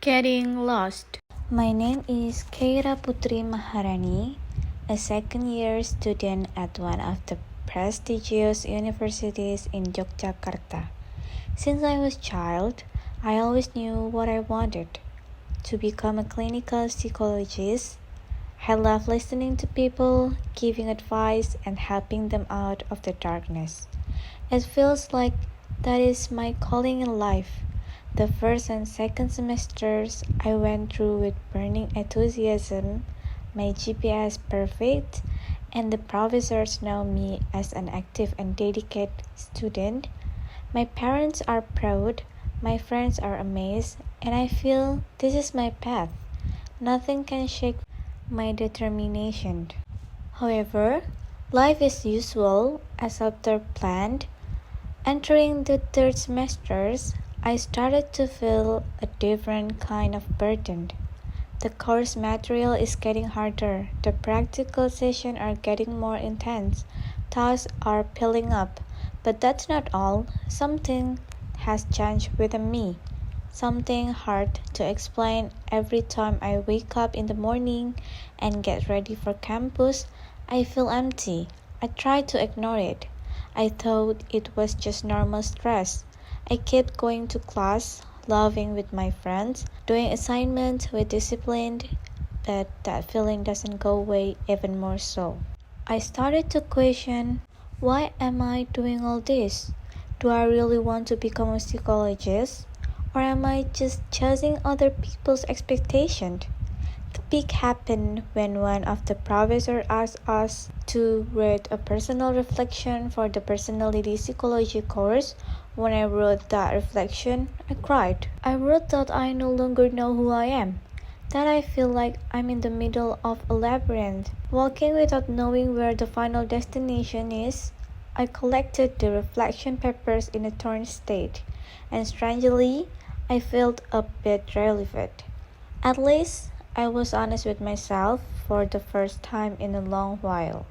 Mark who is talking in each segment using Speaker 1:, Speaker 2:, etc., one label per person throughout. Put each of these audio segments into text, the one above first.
Speaker 1: Getting lost.
Speaker 2: My name is Putri Maharani, a second-year student at one of the prestigious universities in Yogyakarta. Since I was a child, I always knew what I wanted, to become a clinical psychologist. I love listening to people, giving advice, and helping them out of the darkness. It feels like that is my calling in life. The first and second semesters I went through with burning enthusiasm, my GPA perfect, and the professors know me as an active and dedicated student. My parents are proud, my friends are amazed, and I feel this is my path. Nothing can shake my determination. However, life is usual as after planned. Entering the third semesters, I started to feel a different kind of burden. The course material is getting harder, the practical sessions are getting more intense, tasks are piling up. But that's not all. Something has changed within me. Something hard to explain. Every time I wake up in the morning and get ready for campus, I feel empty. I try to ignore it. I thought it was just normal stress. I kept going to class, laughing with my friends, doing assignments with discipline, but that feeling doesn't go away even more so. I started to question, why am I doing all this? Do I really want to become a psychologist? Or am I just chasing other people's expectations? The peak happened when one of the professors asked us to read a personal reflection for the personality psychology course. When I wrote that reflection, I cried. I wrote that I no longer know who I am, that I feel like I'm in the middle of a labyrinth, walking without knowing where the final destination is. I collected the reflection papers in a torn state, and strangely, I felt a bit relieved. At least, I was honest with myself for the first time in a long while.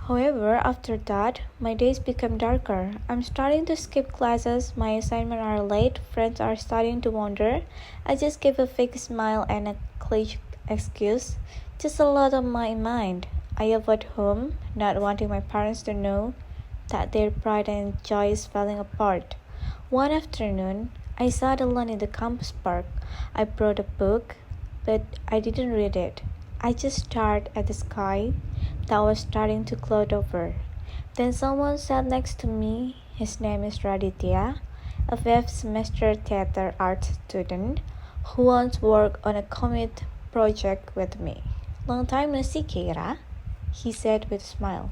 Speaker 2: However, after that, my days become darker. I'm starting to skip classes, my assignments are late, friends are starting to wonder. I just give a fake smile and a cliche excuse. Just a lot on my mind. I avoid home, not wanting my parents to know that their pride and joy is falling apart. One afternoon, I sat alone in the campus park. I brought a book, but I didn't read it. I just stared at the sky that was starting to cloud over. Then someone sat next to me. His name is Raditya, a fifth semester theater arts student who once worked on a commit project with me. Long time no see, Kira, he said with a smile.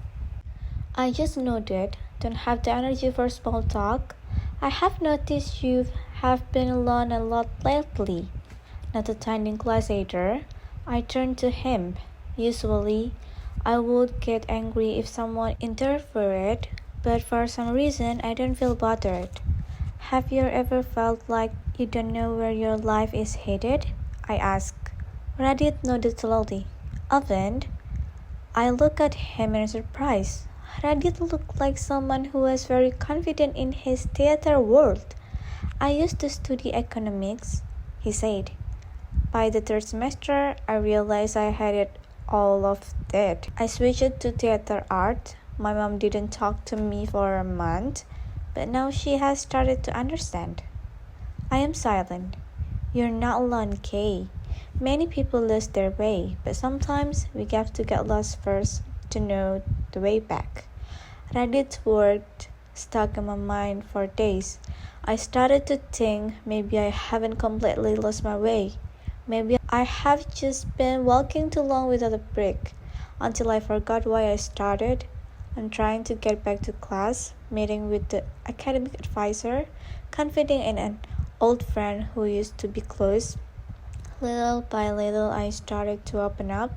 Speaker 2: I just nodded, don't have the energy for small talk. I have noticed you have been alone a lot lately. Not attending class either. I turned to him. Usually, I would get angry if someone interfered, but for some reason I don't feel bothered. Have you ever felt like you don't know where your life is headed? I asked. Radit nodded slowly. Often, I looked at him in surprise. Radit looked like someone who was very confident in his theater world. I used to study economics, he said. By the third semester, I realized I hated all of that. I switched to theater art. My mom didn't talk to me for a month, but now she has started to understand. I am silent. You're not alone, Kay. Many people lose their way, but sometimes we have to get lost first to know the way back. Reddit's word stuck in my mind for days. I started to think maybe I haven't completely lost my way. Maybe I have just been walking too long without a break, until I forgot why I started. I'm trying to get back to class, meeting with the academic advisor, confiding in an old friend who used to be close. Little by little, I started to open up.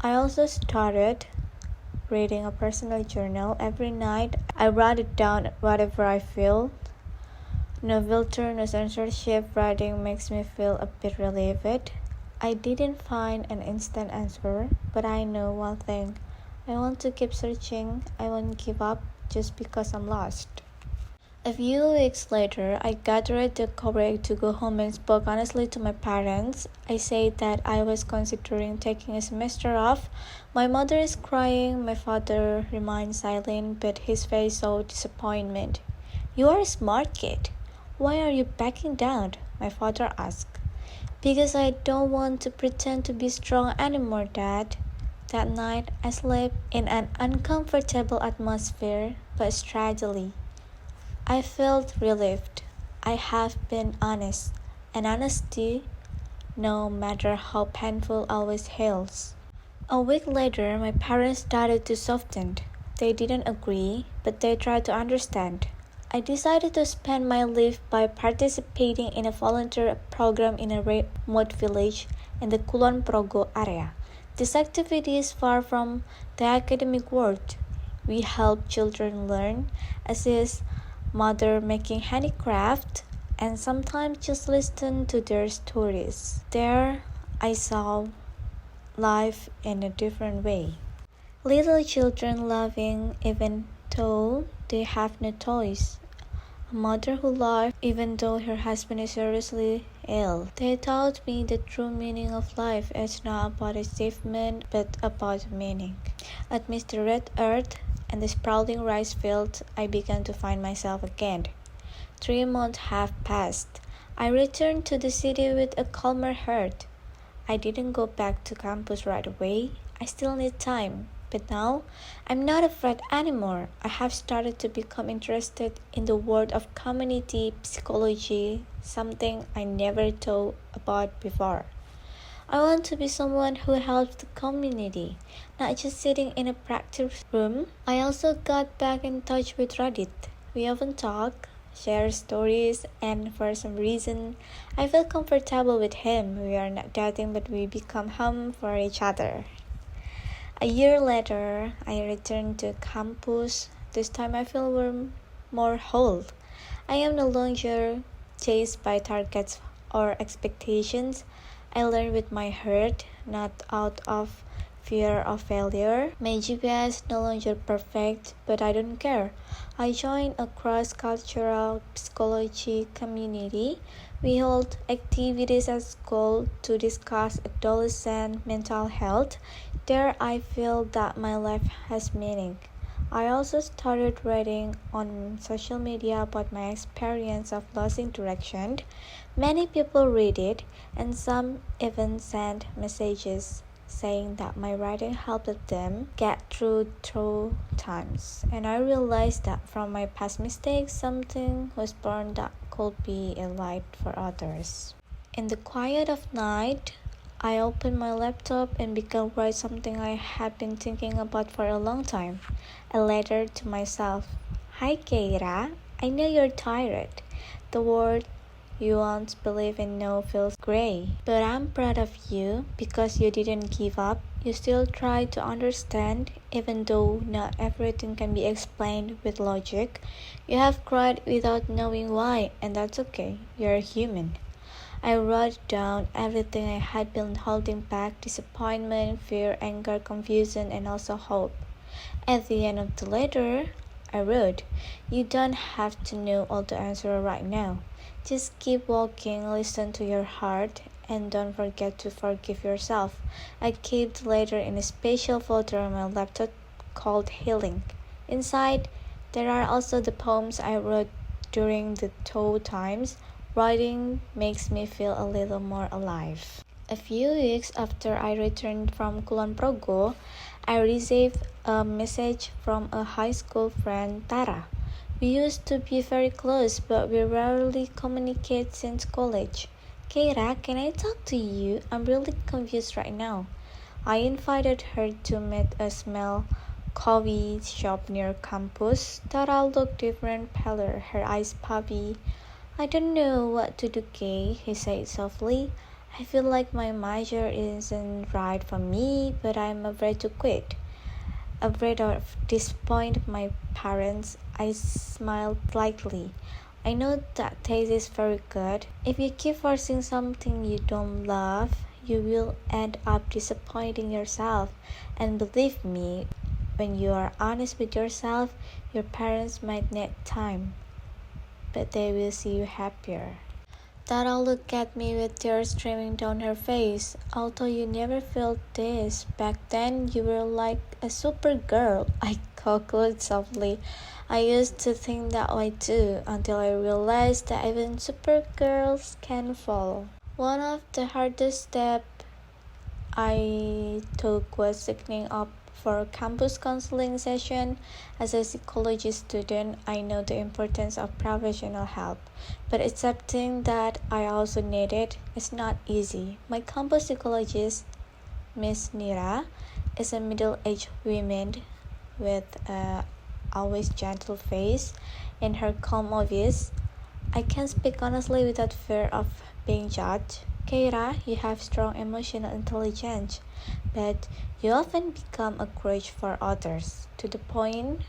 Speaker 2: I also started reading a personal journal every night. I write it down whatever I feel. No filter, no censorship. Writing makes me feel a bit relieved. I didn't find an instant answer, but I know one thing. I want to keep searching. I won't give up just because I'm lost. A few weeks later, I gathered the courage to go home and spoke honestly to my parents. I said that I was considering taking a semester off. My mother is crying, my father remained silent, but his face showed disappointment. "You are a smart kid. Why are you backing down?" my father asked. "Because I don't want to pretend to be strong anymore, Dad." That night, I slept in an uncomfortable atmosphere, but steadily. I felt relieved. I have been honest, and honesty, no matter how painful, always heals. A week later, my parents started to soften. They didn't agree, but they tried to understand. I decided to spend my leave by participating in a volunteer program in a remote village in the Kulon Progo area. This activity is far from the academic world. We help children learn, assist mother making handicraft, and sometimes just listen to their stories. There, I saw life in a different way. Little children laughing even though they have no toys. A mother who laughs even though her husband is seriously ill. They taught me the true meaning of life is not about achievement but about meaning. Amidst the red earth and the sprawling rice field, I began to find myself again. 3 months have passed. I returned to the city with a calmer heart. I didn't go back to campus right away. I still need time. But now, I'm not afraid anymore. I have started to become interested in the world of community psychology, something I never thought about before. I want to be someone who helps the community, not just sitting in a practice room. I also got back in touch with Reddit. We often talk, share stories, and for some reason, I feel comfortable with him. We are not dating, but we become home for each other. A year later, I returned to campus. This time I feel more whole. I am no longer chased by targets or expectations. I learn with my heart, not out of fear of failure. My GPS is no longer perfect, but I don't care. I joined a cross-cultural psychology community. We hold activities at school to discuss adolescent mental health. There I feel that my life has meaning. I also started writing on social media about my experience of losing direction. Many people read it, and some even sent messages saying that my writing helped them get through times. And I realized that from my past mistakes, something was born that could be a light for others. In the quiet of night, I opened my laptop and began to write something I had been thinking about for a long time. A letter to myself. "Hi Keira, I know you're tired. The world you once believed in now feels gray. But I'm proud of you because you didn't give up. You still try to understand, even though not everything can be explained with logic. You have cried without knowing why, and that's okay. You're human." I wrote down everything I had been holding back: disappointment, fear, anger, confusion, and also hope. At the end of the letter, I wrote, "You don't have to know all the answers right now. Just keep walking, listen to your heart, and don't forget to forgive yourself." I kept the letter in a special folder on my laptop called Healing. Inside, there are also the poems I wrote during the tough times. Writing makes me feel a little more alive. A few weeks after I returned from Kulon Progo, I received a message from a high school friend, Tara. We used to be very close, but we rarely communicate since college. "Keira, can I talk to you? I'm really confused right now." I invited her to meet a small coffee shop near campus. Tara looked different, paler, her eyes puffy. "I don't know what to do, Kay," he said softly. "I feel like my major isn't right for me, but I'm afraid to quit. Afraid of disappointing my parents." I smiled slightly. "I know that taste is very good. If you keep forcing something you don't love, you will end up disappointing yourself. And believe me, when you are honest with yourself, your parents might need time." but they will see you happier. Tara looked at me with tears streaming down her face. Although you never felt this, back then you were like a super girl. I cackled softly. I used to think that way too, until I realized that even super girls can fall. One of the hardest steps I took was signing up for a campus counseling session. As a psychology student, I know the importance of professional help, but accepting that I also need it is not easy. My campus psychologist, Miss Nira, is a middle-aged woman with a always gentle face and her calm voice. I can speak honestly without fear of being judged. Keira, you have strong emotional intelligence, but you often become a crutch for others, to the point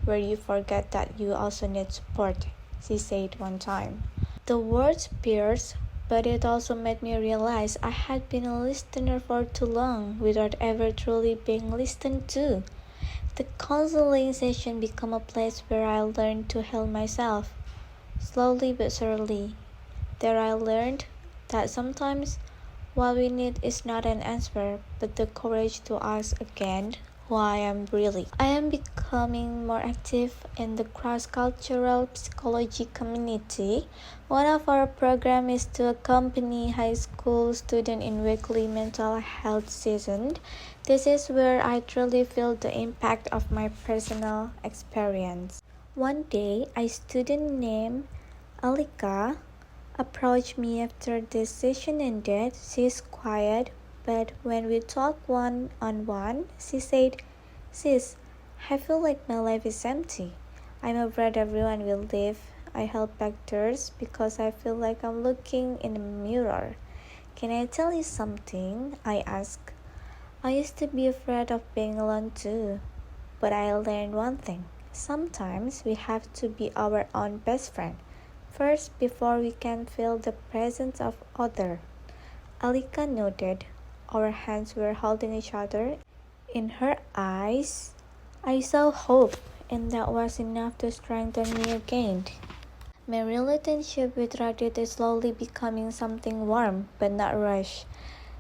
Speaker 2: where you forget that you also need support, she said one time. The words pierced, but it also made me realize I had been a listener for too long without ever truly being listened to. The counseling session became a place where I learned to heal myself, slowly but surely. There I learned that sometimes what we need is not an answer, but the courage to ask again who I am really. I am becoming more active in the cross-cultural psychology community. One of our programs is to accompany high school students in weekly mental health sessions. This is where I truly feel the impact of my personal experience. One day, a student named Alika approached me after the session ended. She's quiet, but when we talk one-on-one, she said, "Sis, I feel like my life is empty. I'm afraid everyone will leave. I held back tears because I feel like I'm looking in a mirror. Can I tell you something?" I asked. I used to be afraid of being alone too, but I learned one thing. Sometimes we have to be our own best friend first before we can feel the presence of others. Alika nodded. Our hands were holding each other. In her eyes, I saw hope, and that was enough to strengthen me again. My relationship with Radit is slowly becoming something warm, but not rushed.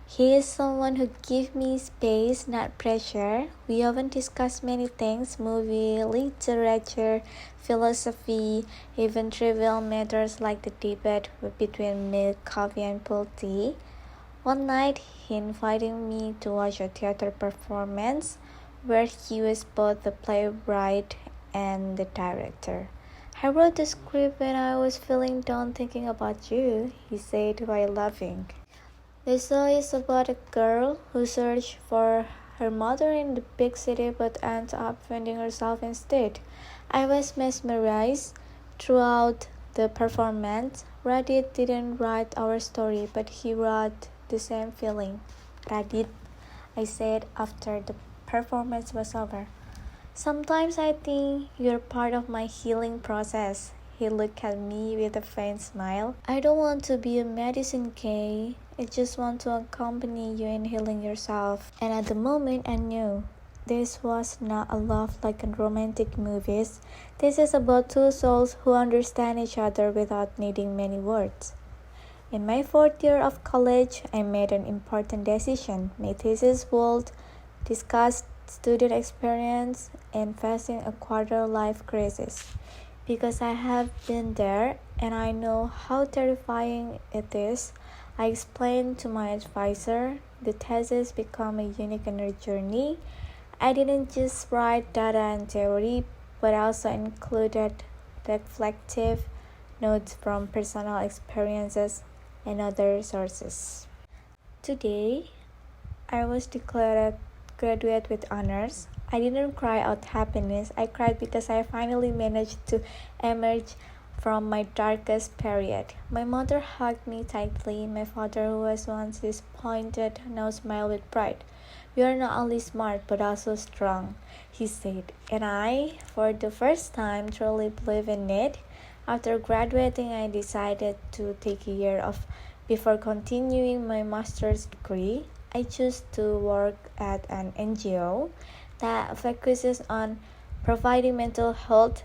Speaker 2: He is someone who gives me space, not pressure. We often discuss many things: movie, literature, philosophy, even trivial matters like the debate between milk, coffee, and pool tea. One night, he invited me to watch a theater performance where he was both the playwright and the director. "I wrote the script when I was feeling down thinking about you," he said while laughing. The show is about a girl who searches for her mother in the big city but ends up finding herself instead. I was mesmerized throughout the performance. Radit didn't write our story, but he wrote the same feeling. "Radit," I said after the performance was over, "sometimes I think you're part of my healing process." He looked at me with a faint smile. "I don't want to be a medicine K. I just want to accompany you in healing yourself." And at the moment I knew this was not a love like in romantic movies. This is about two souls who understand each other without needing many words. In my fourth year of college, I made an important decision. My thesis would discuss student experience in facing a quarter-life crisis. Because I have been there and I know how terrifying it is, I explained to my advisor, the thesis became a unique inner journey. I didn't just write data and theory, but also included reflective notes from personal experiences and other sources. Today, I was declared graduate with honors. I didn't cry out happiness. I cried because I finally managed to emerge from my darkest period. My mother hugged me tightly. My father, who was once disappointed, now smiled with pride. "You are not only smart but also strong," he said, and I, for the first time, truly believe in it. After graduating, I decided to take a year off before continuing my master's degree. I chose to work at an NGO that focuses on providing mental health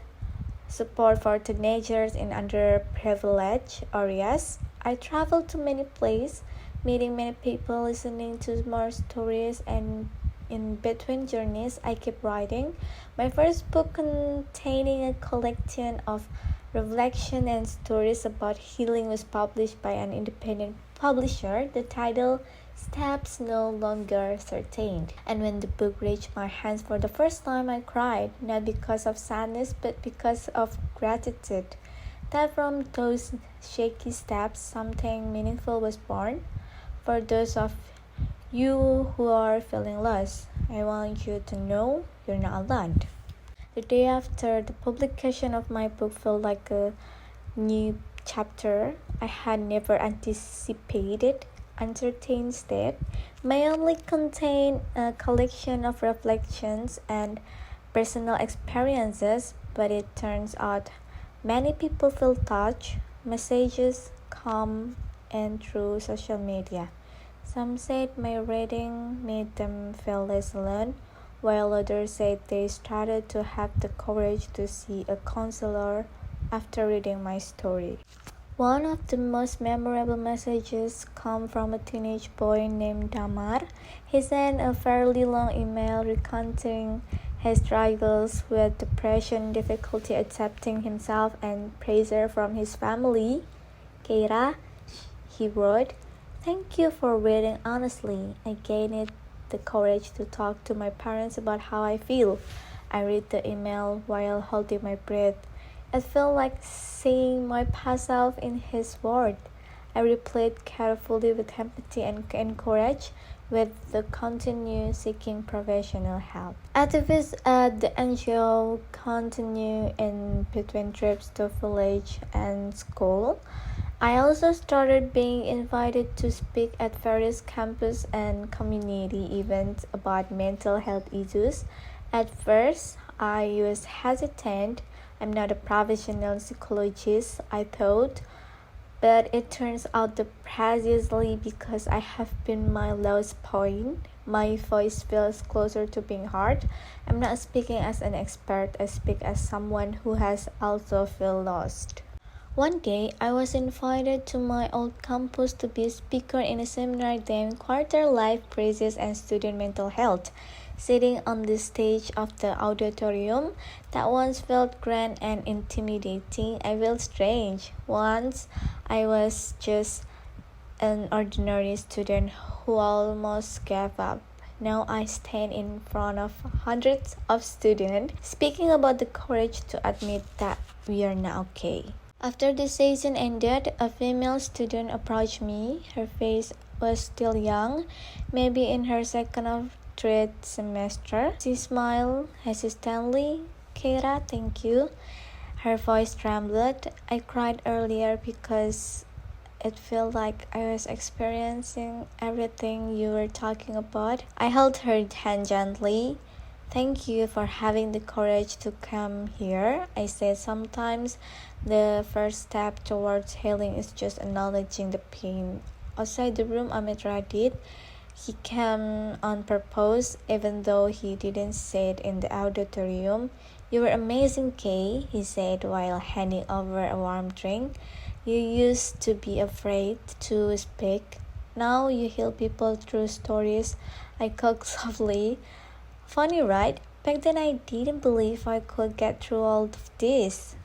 Speaker 2: support for teenagers in underprivileged areas. I traveled to many places, meeting many people, listening to more stories, and in between journeys, I kept writing. My first book, containing a collection of reflection and stories about healing, was published by an independent publisher. The title, Steps No Longer Certain. And when the book reached my hands for the first time, I cried, not because of sadness, but because of gratitude. That from those shaky steps, something meaningful was born. For those of you who are feeling lost, I want you to know you're not alone. The day after the publication of my book felt like a new chapter I had never anticipated. Uncertain Step may only contain a collection of reflections and personal experiences, but it turns out many people feel touched. Messages come in through social media. Some said my reading made them feel less alone, while others said they started to have the courage to see a counselor after reading my story. One of the most memorable messages come from a teenage boy named Damar. He sent a fairly long email recounting his struggles with depression, difficulty accepting himself, and pressure from his family. Keira, he wrote, "Thank you for reading honestly. I gained the courage to talk to my parents about how I feel." I read the email while holding my breath. It felt like seeing my past self in his words. I replayed carefully with empathy and encouraged with the continue seeking professional help. Activities at the NGO continue in between trips to village and school. I also started being invited to speak at various campus and community events about mental health issues. At first, I was hesitant. I'm not a professional psychologist, I thought, but it turns out that precisely because I have been my lowest point, my voice feels closer to being heard. I'm not speaking as an expert, I speak as someone who has also felt lost. One day, I was invited to my old campus to be a speaker in a seminar named Quarter Life Crisis and Student Mental Health. Sitting on the stage of the auditorium that once felt grand and intimidating, I felt strange. Once, I was just an ordinary student who almost gave up. Now I stand in front of hundreds of students, speaking about the courage to admit that we are not okay. After the session ended, a female student approached me. Her face was still young, maybe in her second or third semester. She smiled hesitantly. "Keira, thank you." Her voice trembled. I cried earlier because it felt like I was experiencing everything you were talking about. I held her hand gently. "Thank you for having the courage to come here," I said. Sometimes the first step towards healing is just acknowledging the pain. Outside the room, Amit did. He came on purpose, even though he didn't say it in the auditorium. "You were amazing, Kay," he said while handing over a warm drink. "You used to be afraid to speak. Now you heal people through stories." I cooked softly. "Funny, right? Back then I didn't believe I could get through all of this."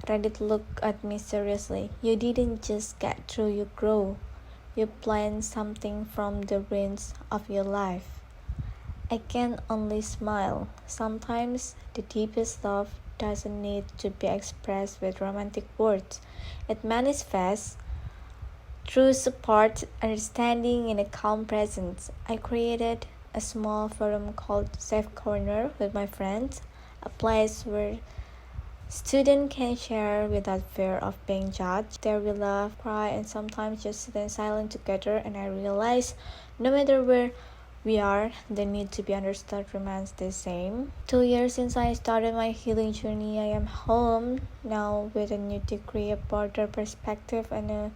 Speaker 2: Reddit looked at me seriously. "You didn't just get through, you grow. You plant something from the ruins of your life." I can only smile. Sometimes the deepest love doesn't need to be expressed with romantic words. It manifests through support, understanding, and a calm presence. I created a small forum called Safe Corner with my friends, a place where students can share without fear of being judged. There we laugh, cry, and sometimes just sit in silence together. And I realize no matter where we are, the need to be understood remains the same. 2 years since I started my healing journey, I am home now with a new degree, a broader perspective, and a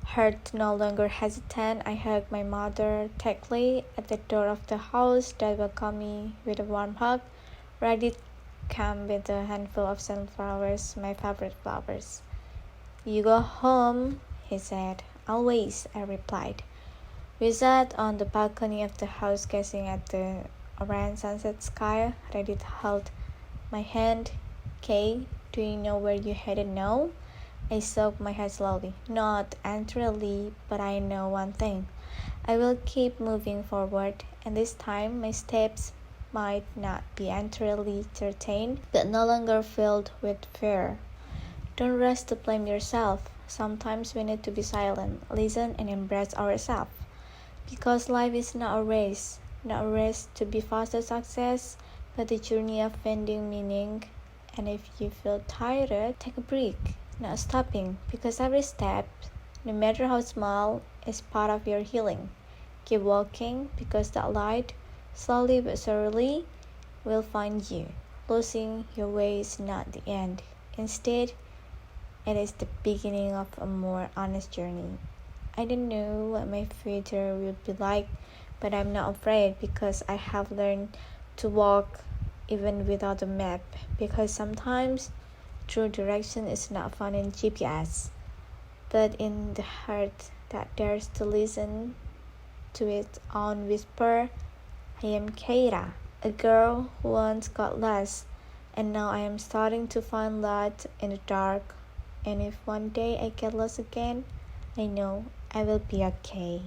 Speaker 2: heart no longer hesitant. I hug my mother tightly at the door of the house that welcomed me with a warm hug, ready came with a handful of sunflowers, my favorite flowers. "You go home," he said. "Always," I replied. We sat on the balcony of the house gazing at the orange sunset sky. Reddit held my hand. "Kay, do you know where you're headed now?" I shook my head slowly. "Not entirely, but I know one thing. I will keep moving forward, and this time my steps might not be entirely certain, but no longer filled with fear. Don't rush to blame yourself. Sometimes we need to be silent, listen, and embrace ourselves. Because life is not a race to be fast to success, but a journey of finding meaning. And if you feel tired, take a break, not stopping, because every step, no matter how small, is part of your healing. Keep walking, because that light, slowly but surely, will find you. Losing your way is not the end. Instead, it is the beginning of a more honest journey. I don't know what my future will be like, but I'm not afraid because I have learned to walk even without a map. Because sometimes true direction is not found in GPS, but in the heart that dares to listen to its own whisper. I am Keira, a girl who once got lost, and now I am starting to find light in the dark. And if one day I get lost again, I know I will be okay.